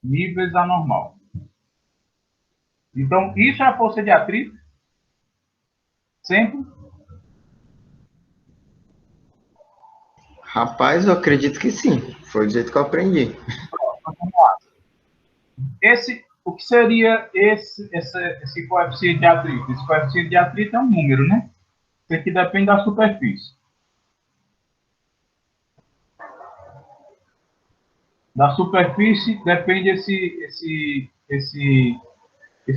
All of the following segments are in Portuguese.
Mi vezes a normal. Então, isso é a força de atrito? Sempre? Rapaz, eu acredito que sim. Foi do jeito que eu aprendi. Vamos lá. O que seria esse coeficiente de atrito? Esse coeficiente de atrito é um número, né? Isso aqui depende da superfície. Da superfície depende esse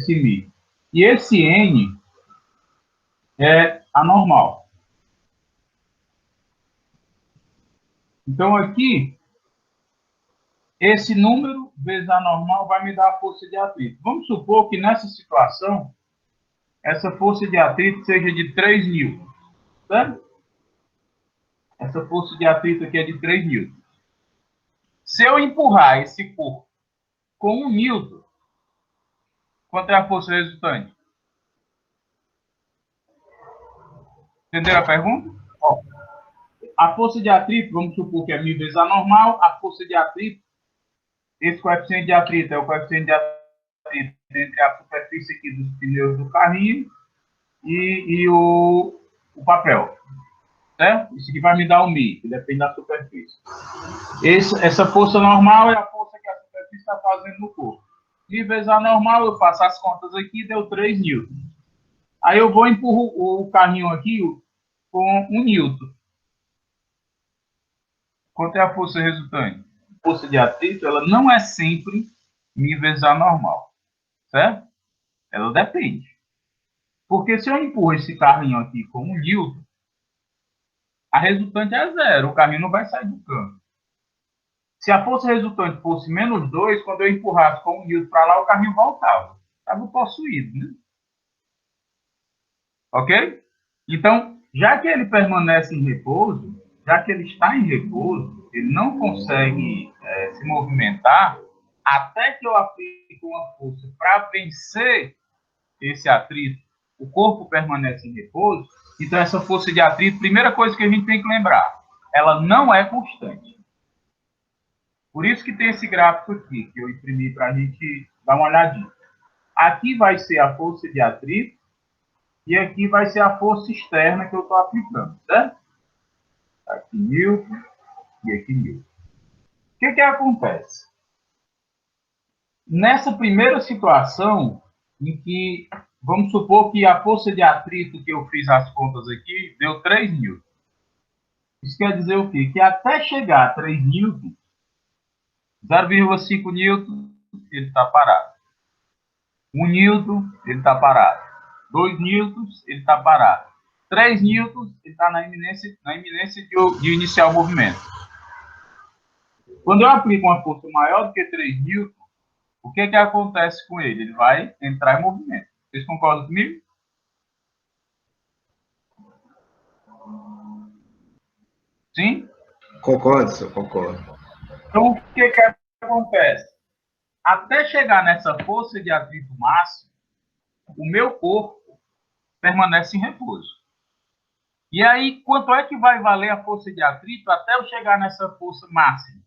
Mi. E esse N é anormal. Então, aqui, esse número vezes a normal vai me dar a força de atrito. Vamos supor que nessa situação, essa força de atrito seja de 3 newtons, certo? Essa força de atrito aqui é de 3 newtons. Se eu empurrar esse corpo com 1 newton, quanto é a força resultante? Entenderam a pergunta? Ó, a força de atrito, vamos supor que é μ vezes a normal, a força de atrito, esse coeficiente de atrito é o coeficiente de atrito entre a superfície aqui dos pneus do carrinho e o papel, certo? Isso aqui vai me dar o Mi, que depende da superfície. Essa força normal é a força que a superfície está fazendo no corpo. Mi vezes a normal, eu faço as contas aqui, deu 3 newton. Aí eu vou empurrar o carrinho aqui com 1 newton. Quanto é a força resultante? A força de atrito, ela não é sempre Mi vezes a normal, certo? Ela depende. Porque se eu empurro esse carrinho aqui com 1 newton, a resultante é zero, o carrinho não vai sair do canto. Se a força resultante fosse menos 2, quando eu empurrasse com 1 newton para lá, o carrinho voltava. Estava possuído, né? Ok? Então, já que ele permanece em repouso, já que ele está em repouso, ele não consegue se movimentar, até que eu aplique uma força para vencer esse atrito, o corpo permanece em repouso. Então, essa força de atrito, primeira coisa que a gente tem que lembrar, ela não é constante. Por isso que tem esse gráfico aqui, que eu imprimi para a gente dar uma olhadinha. Aqui vai ser a força de atrito, e aqui vai ser a força externa que eu estou aplicando, certo? Aqui Newton e aqui Newton. O que acontece? Nessa primeira situação, em que, vamos supor que a força de atrito que eu fiz as contas aqui, deu 3 newton. Isso quer dizer o quê? Que até chegar a 3 newton, 0,5 newton, ele está parado. 1 newton, ele está parado. 2 newtons, ele está parado. 3 newtons, ele está na iminência de iniciar o movimento. Quando eu aplico uma força maior do que 3 newtons, o que acontece com ele? Ele vai entrar em movimento. Vocês concordam comigo? Sim? Concordo, senhor, concordo. Então, o que acontece? Até chegar nessa força de atrito máximo, o meu corpo permanece em repouso. E aí, quanto é que vai valer a força de atrito até eu chegar nessa força máxima?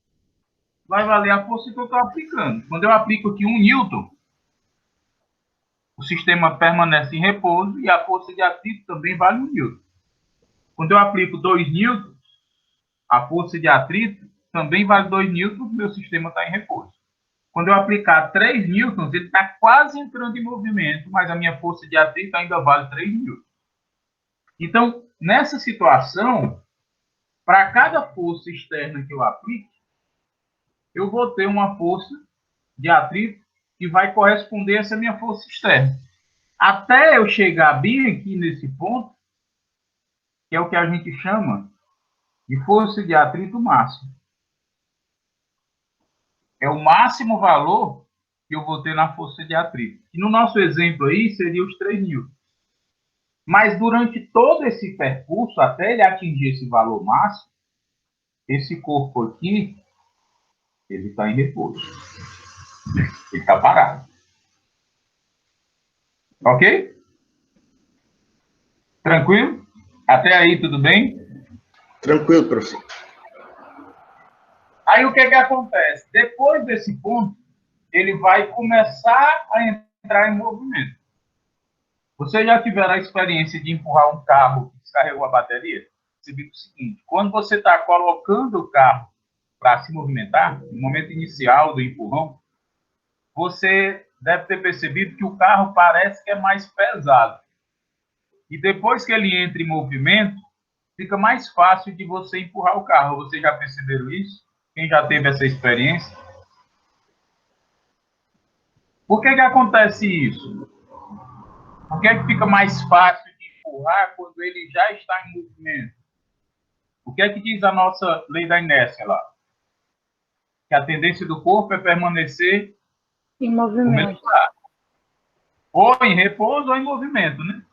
Vai valer a força que eu estou aplicando. Quando eu aplico aqui 1 newton, o sistema permanece em repouso e a força de atrito também vale 1 newton. Quando eu aplico 2 newtons, a força de atrito também vale 2 newtons, meu sistema está em repouso. Quando eu aplicar 3 newtons, ele está quase entrando em movimento, mas a minha força de atrito ainda vale 3 newtons. Então, nessa situação, para cada força externa que eu aplique, eu vou ter uma força de atrito que vai corresponder a essa minha força externa. Até eu chegar bem aqui nesse ponto, que é o que a gente chama de força de atrito máximo. É o máximo valor que eu vou ter na força de atrito. E no nosso exemplo aí, seria os 3 newtons. Mas durante todo esse percurso, até ele atingir esse valor máximo, esse corpo aqui, ele está em repouso. Ele está parado. Ok? Tranquilo? Até aí, tudo bem? Tranquilo, professor. Aí o que acontece? Depois desse ponto, ele vai começar a entrar em movimento. Você já tiveram a experiência de empurrar um carro que descarregou a bateria? Você viu o seguinte, quando você está colocando o carro para se movimentar, no momento inicial do empurrão, você deve ter percebido que o carro parece que é mais pesado. E depois que ele entra em movimento, fica mais fácil de você empurrar o carro. Vocês já perceberam isso? Quem já teve essa experiência? Por que acontece isso? Por que fica mais fácil de empurrar quando ele já está em movimento? O que é que diz a nossa lei da inércia lá? Que a tendência do corpo é permanecer em movimento. Ou em repouso ou em movimento, né?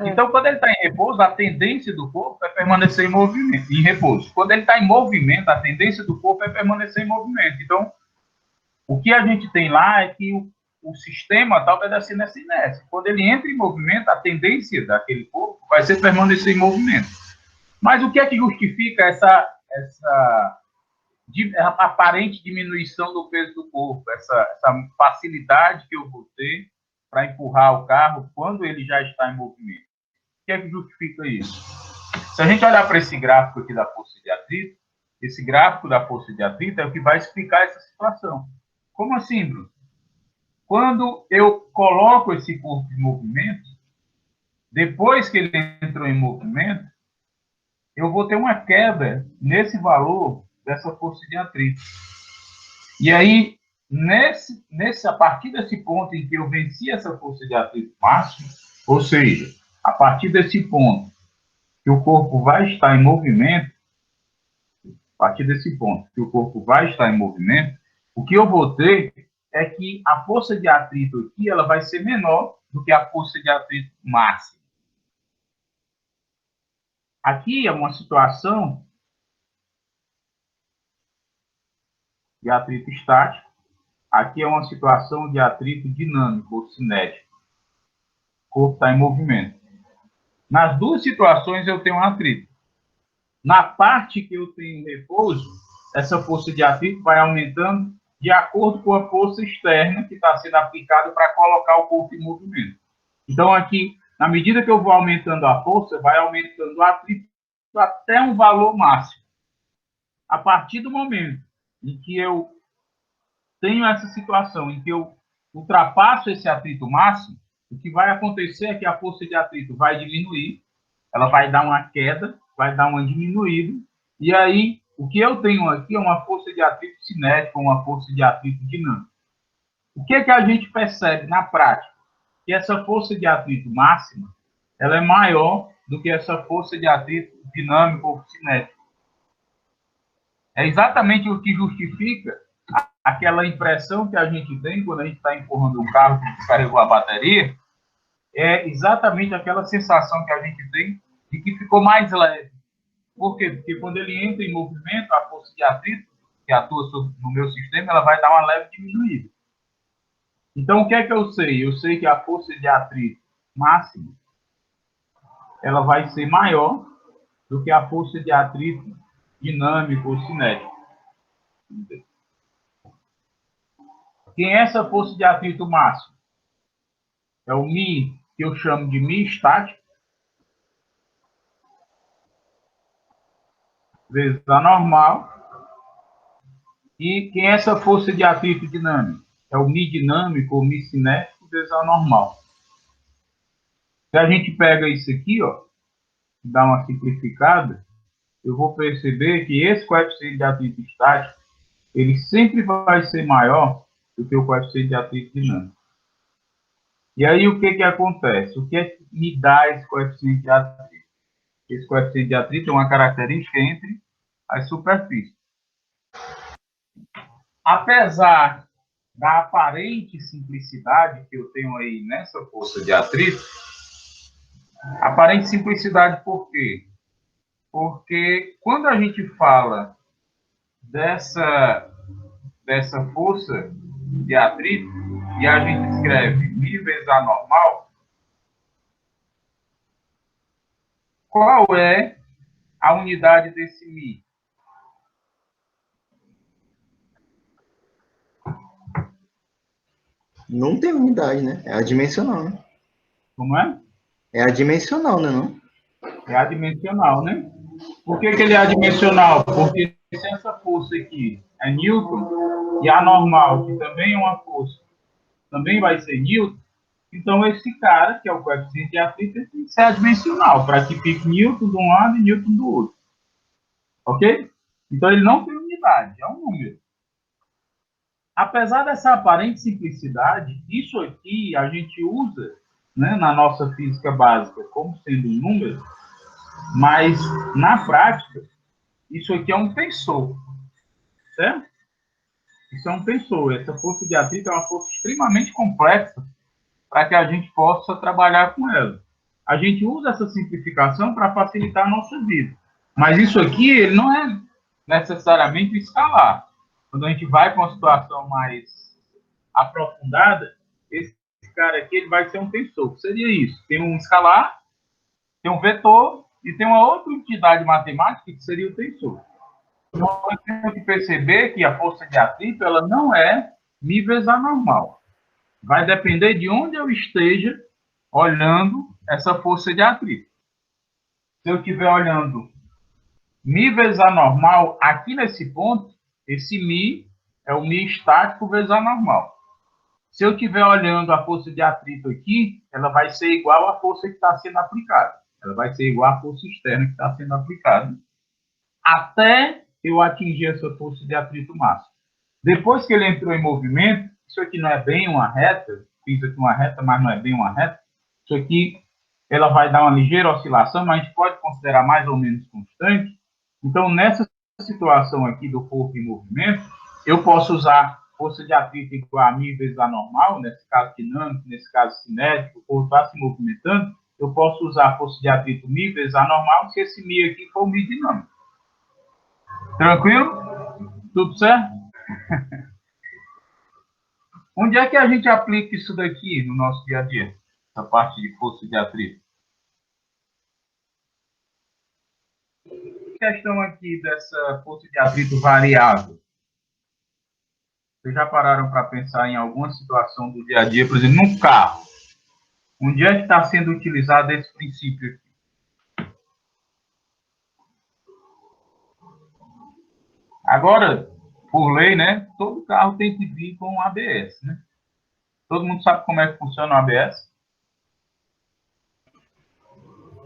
Então, quando ele está em repouso, a tendência do corpo é permanecer em movimento, em repouso. Quando ele está em movimento, a tendência do corpo é permanecer em movimento. Então, o que a gente tem lá é que o sistema está obedecendo essa inércia. Quando ele entra em movimento, a tendência daquele corpo vai ser permanecer em movimento. Mas o que é que justifica essa aparente diminuição do peso do corpo, essa facilidade que eu vou ter para empurrar o carro quando ele já está em movimento? O que é que justifica isso? Se a gente olhar para esse gráfico aqui da força de atrito, esse gráfico da força de atrito é o que vai explicar essa situação. Como assim, Bruno? Quando eu coloco esse corpo em movimento, depois que ele entrou em movimento, eu vou ter uma queda nesse valor dessa força de atrito. E aí, a partir desse ponto em que eu venci essa força de atrito máxima, ou seja, a partir desse ponto que o corpo vai estar em movimento, a partir desse ponto que o corpo vai estar em movimento, o que eu vou ter é que a força de atrito aqui ela vai ser menor do que a força de atrito máxima. Aqui é uma situação de atrito estático, aqui é uma situação de atrito dinâmico ou cinético. O corpo está em movimento. Nas duas situações eu tenho um atrito. Na parte que eu tenho repouso, essa força de atrito vai aumentando de acordo com a força externa que está sendo aplicada para colocar o corpo em movimento. Então, aqui, na medida que eu vou aumentando a força, vai aumentando o atrito até um valor máximo. A partir do momento em que eu tenho essa situação, em que eu ultrapasso esse atrito máximo, o que vai acontecer é que a força de atrito vai diminuir, ela vai dar uma queda, vai dar uma diminuída, e aí o que eu tenho aqui é uma força de atrito cinética, uma força de atrito dinâmico. O que é que a gente percebe na prática? Que essa força de atrito máxima, ela é maior do que essa força de atrito dinâmico ou cinético. É exatamente o que justifica aquela impressão que a gente tem quando a gente está empurrando um carro que descarregou a bateria, é exatamente aquela sensação que a gente tem de que ficou mais leve. Por quê? Porque quando ele entra em movimento, a força de atrito que atua no meu sistema, ela vai dar uma leve diminuída. Então, o que é que eu sei? Eu sei que a força de atrito máxima, ela vai ser maior do que a força de atrito dinâmico ou cinético. Quem é essa força de atrito máximo? É o Mi, que eu chamo de Mi estático, vezes a normal. E quem é essa força de atrito dinâmico? É o Mi dinâmico ou Mi cinético vezes a normal. Se a gente pega isso aqui, ó, dá uma simplificada, eu vou perceber que esse coeficiente de atrito estático, ele sempre vai ser maior do que o coeficiente de atrito dinâmico. E aí o que acontece? O que é que me dá esse coeficiente de atrito? Esse coeficiente de atrito é uma característica entre as superfícies. Apesar da aparente simplicidade que eu tenho aí nessa força de atrito, aparente simplicidade por quê? Porque quando a gente fala dessa força de atrito e a gente escreve Mi vezes A normal, qual é a unidade desse Mi? Não tem unidade, né? É adimensional, né? Como é? É adimensional, né, não? É adimensional, né? Por que que ele é adimensional? Porque se essa força aqui é Newton, e a normal, que também é uma força, também vai ser Newton, então esse cara, que é o coeficiente de atrito, ele tem que ser adimensional, para que fique Newton de um lado e Newton do outro. Ok? Então ele não tem unidade, é um número. Apesar dessa aparente simplicidade, isso aqui a gente usa, né, na nossa física básica como sendo um número, mas na prática, isso aqui é um tensor, certo? Isso é um tensor. Essa força de atrito é uma força extremamente complexa para que a gente possa trabalhar com ela. A gente usa essa simplificação para facilitar a nossa vida. Mas isso aqui ele não é necessariamente escalar. Quando a gente vai para uma situação mais aprofundada, esse cara aqui ele vai ser um tensor. O que seria isso? Tem um escalar, tem um vetor e tem uma outra entidade matemática que seria o tensor. Então, nós temos que perceber que a força de atrito ela não é μ vezes a normal. Vai depender de onde eu esteja olhando essa força de atrito. Se eu estiver olhando μ vezes a normal aqui nesse ponto, esse μ é o μ estático vezes a normal. Se eu estiver olhando a força de atrito aqui, ela vai ser igual à força que está sendo aplicada. Ela vai ser igual à força externa que está sendo aplicada. Até eu atingir essa força de atrito máximo. Depois que ele entrou em movimento, isso aqui não é bem uma reta, fiz aqui uma reta, mas não é bem uma reta. Isso aqui, ela vai dar uma ligeira oscilação, mas a gente pode considerar mais ou menos constante. Então, nessa situação aqui do corpo em movimento, eu posso usar força de atrito igual a μ vezes a normal, nesse caso dinâmico, nesse caso cinético, o corpo está se movimentando, eu posso usar a força de atrito μ vezes a normal, se esse μ aqui for o μ dinâmico. Tranquilo? Tudo certo? Onde é que a gente aplica isso daqui no nosso dia a dia? Essa parte de força de atrito. A questão aqui dessa força de atrito variável. Vocês já pararam para pensar em alguma situação do dia a dia, por exemplo, num carro? Onde é que está sendo utilizado esse princípio aqui? Agora, por lei, né, todo carro tem que vir com um ABS, né? Todo mundo sabe como é que funciona o ABS?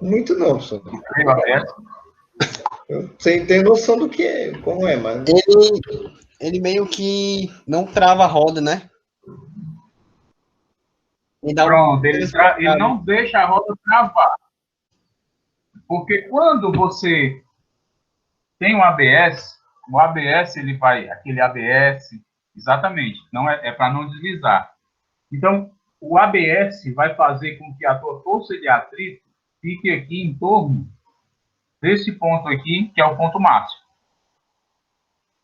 Muito não, professor. O ABS? Eu tenho noção do que é, como é, mas... Ele meio que não trava a roda, né? Pronto, ele não deixa a roda travar. Porque quando você tem um ABS, o ABS, ele vai, aquele ABS, exatamente, não é para não deslizar. Então, o ABS vai fazer com que a tua força de atrito fique aqui em torno desse ponto aqui, que é o ponto máximo.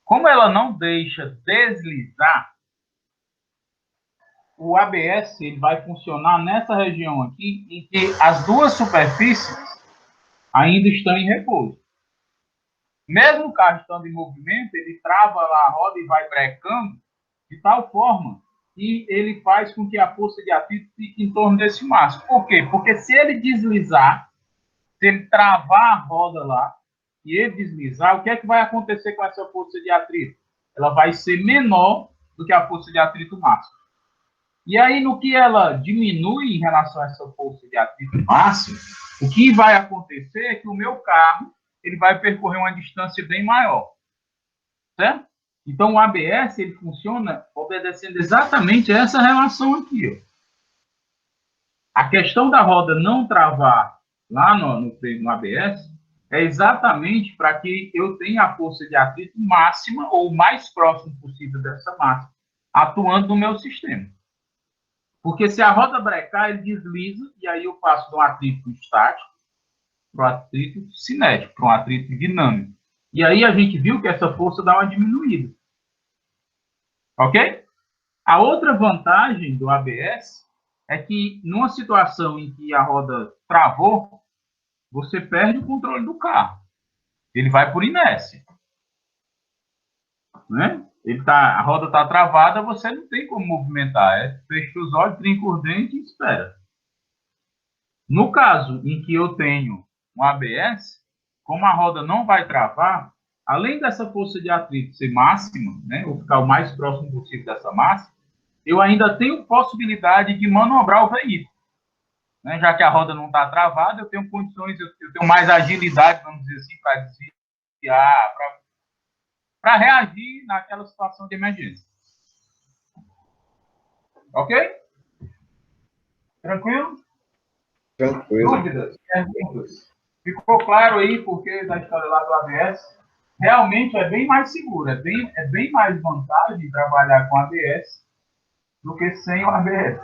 Como ela não deixa deslizar, o ABS ele vai funcionar nessa região aqui, em que as duas superfícies ainda estão em repouso. Mesmo o carro estando em movimento, ele trava lá a roda e vai brecando de tal forma que ele faz com que a força de atrito fique em torno desse máximo. Por quê? Porque se ele deslizar, se ele travar a roda lá e ele deslizar, o que é que vai acontecer com essa força de atrito? Ela vai ser menor do que a força de atrito máximo. E aí, no que ela diminui em relação a essa força de atrito máximo, o que vai acontecer é que o meu carro ele vai percorrer uma distância bem maior. Certo? Então, o ABS ele funciona obedecendo exatamente essa relação aqui. Ó. A questão da roda não travar lá no ABS é exatamente para que eu tenha a força de atrito máxima ou o mais próximo possível dessa máxima atuando no meu sistema. Porque se a roda brecar, ele desliza e aí eu passo de um atrito estático para um atrito cinético, para um atrito dinâmico. E aí a gente viu que essa força dá uma diminuída. Ok? A outra vantagem do ABS é que numa situação em que a roda travou, você perde o controle do carro. Ele vai por inércia. Né? A roda está travada, você não tem como movimentar. Fecha os olhos, trinca os dentes e espera. No caso em que eu tenho um ABS, como a roda não vai travar, além dessa força de atrito ser máxima, né, ou ficar o mais próximo possível dessa massa, eu ainda tenho possibilidade de manobrar o veículo. Né? Já que a roda não está travada, eu tenho condições, eu tenho mais agilidade, vamos dizer assim, para desviar, para reagir naquela situação de emergência. Ok? Tranquilo? Tranquilo. Dúvidas? Perguntas? Ficou claro aí porque da história lá do ABS? Realmente é bem mais seguro, é bem mais vantagem trabalhar com ABS do que sem o ABS.